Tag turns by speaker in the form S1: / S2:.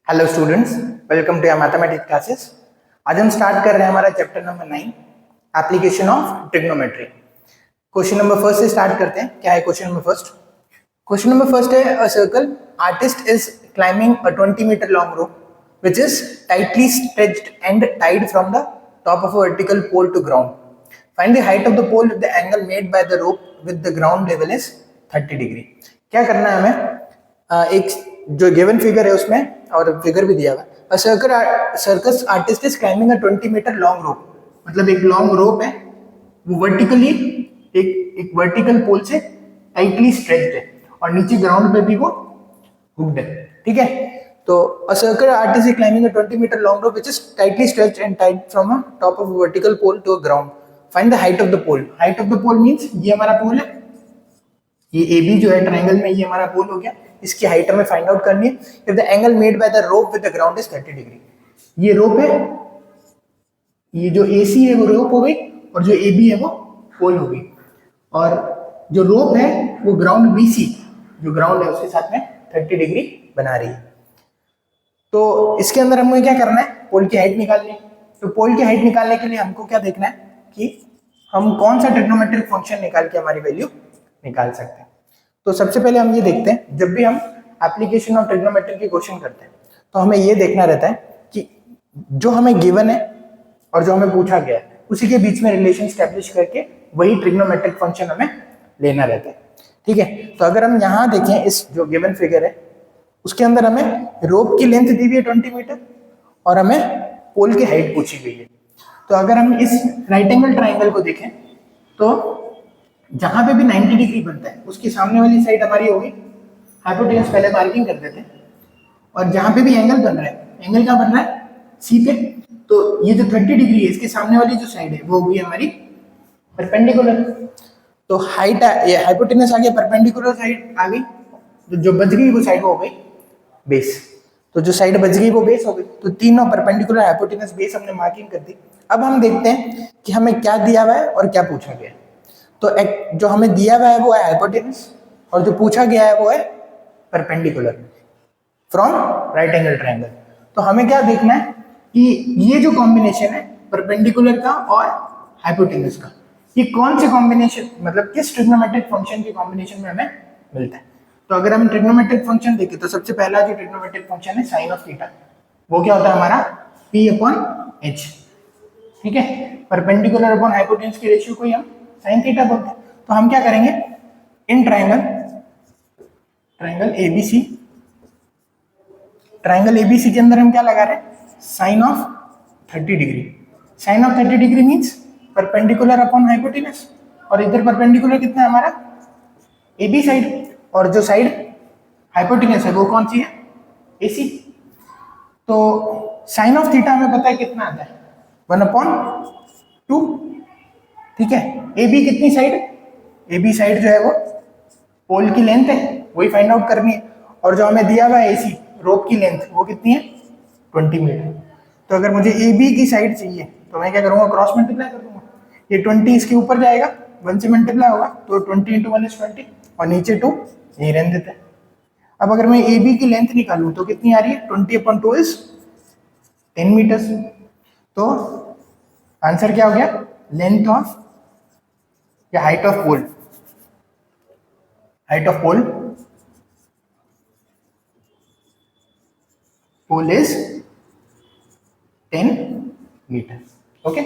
S1: Hello students, welcome to mathematics classes. आज हम start कर रहे हैं हमारा chapter number 9, application of trigonometry. Question number first से स्टार्ट करते हैं। क्या है question number first? Question number first है, a circle artist is climbing a 20 metre long rope which is tightly stretched and tied from the top of a vertical pole to ground. Find the height of the pole if the angle made by the rope with the ground level is 30 degree. क्या करना है हमें? एक जो given figure है उसमें और figure भी दिया हुआ है। A circus artist is climbing a 20 metre long rope, मतलब एक लॉन्ग रोप है, वो वर्टिकली एक वर्टिकल पोल से टाइटली स्ट्रेच्ड है और नीचे ग्राउंड पे भी वो हुक्ड है। ठीक है, तो a circular artist is climbing a 20 meter long rope which is tightly stretched and tied from a top of a vertical pole to a ground. Find the height of the pole. Height of the pole means ये हमारा पोल है, ये AB जो है triangle में, ये हमारा पोल हो गया। इसकी हाइट हमें फाइंड आउट करनी है। If the angle made by the rope with the ground is 30 degree, ये रोप है, ये जो AC है वो रोप हो गई और जो AB है वो पोल हो गई, और जो रोप है वो ग्राउंड BC जो ग्राउंड है उसके साथ में 30 डिग्री बना रही है। तो इसके अंदर हमें क्या करना है? पोल की हाइट निकालनी है। तो पोल की हाइट निकालने के लिए हमको क्या देखना है कि हम कौन सा ट्रिग्नोमेट्रिक फंक्शन निकाल के हमारी वैल्यू निकाल सकते हैं। तो सबसे पहले हम ये देखते हैं, जब भी हम एप्लीकेशन ऑफ ट्रिग्नोमेट्री की क्वेश्चन करते हैं तो हमें ये देखना रहता है कि जो हमें गिवन है और जो हमें पूछा गया है उसी के बीच में रिलेशन स्टैब्लिश करके वही ट्रिग्नोमेट्रिक फंक्शन हमें लेना रहता है। ठीक है, तो अगर हम यहाँ देखें इस जो गिवन फिगर है उसके अंदर हमें रोप की लेंथ दी हुई है 20 मीटर और हमें पोल की हाइट पूछी गई है। तो अगर हम इस राइट एंगल ट्राइंगल को देखें तो जहां पे भी 90 डिग्री बनता है उसकी सामने वाली साइड हमारी होगी हाइपोटेनस, पहले मार्किंग कर देते हैं, और जहां पे भी एंगल बन रहा है, एंगल क्या बन रहा है? सी पे, तो ये जो 30 डिग्री है इसके सामने वाली जो साइड है वो होगी हमारी परपेंडिकुलर। तो हाइट हाइपोटेनस आ गया, परपेंडिकुलर साइड आ गई, तो जो बच गई वो साइड हो गई बेस। तो जो साइड बच गई वो बेस हो गई। तो तीनों परपेंडिकुलर, हाइपोटेनस, बेस हमने मार्किंग कर दी। अब हम देखते हैं कि हमें क्या दिया हुआ है और क्या पूछा गया है। तो जो हमें दिया हुआ है वो है हाइपोटेनस और जो पूछा गया है वो है perpendicular from right angle triangle. तो हमें क्या देखना है कि ये जो कॉम्बिनेशन है परपेंडिकुलर का और हाइपोटेनस का, ये कौन से कॉम्बिनेशन, मतलब किस ट्रिग्नोमेट्रिक फंक्शन के कॉम्बिनेशन में हमें मिलता है। तो अगर हम ट्रिग्नोमेट्रिक फंक्शन देखें तो सबसे पहला जो ट्रिग्नोमेट्रिक फंक्शन है साइन ऑफ थीटा, वो क्या होता है हमारा P/H। ठीक है, परपेंडिकुलर अपॉन हाइपोटेनस के रेशियो को ही हम साइन थीटा बोलते हैं। तो हम क्या करेंगे, इन ट्रायंगल एबीसी के अंदर हम क्या लगा रहे हैं? Sine of 30 degree. Sine of 30 degree means perpendicular upon hypotenuse, और इधर परपेंडिकुलर कितना है हमारा? AB साइड, और जो साइड हाइपोटेनस है वो कौन सी है? AC। तो साइन ऑफ थीटा हमें पता है कितना आता है, 1/2। ठीक है, AB कितनी साइड? AB साइड जो है वो पोल की लेंथ है, वही फाइंड आउट करनी है, और जो हमें दिया हुआ है AC रोप की लेंथ वो कितनी है? 20 मीटर। तो अगर मुझे AB की साइड चाहिए तो मैं क्या करूंगा? क्रॉस मल्टीप्लाई कर दूंगा। ये 20 इसके ऊपर जाएगा, 1 से मल्टीप्लाई होगा, तो 20 × 1 = 20, और नीचे 2 यही रहने देता है। अब अगर मैं AB की लेंथ निकालूं तो कितनी आ रही है? 20/2 इज 10 मीटर्स। तो आंसर क्या हो गया? लेंथ ऑफ या height of pole, pole is 10 metre. Okay,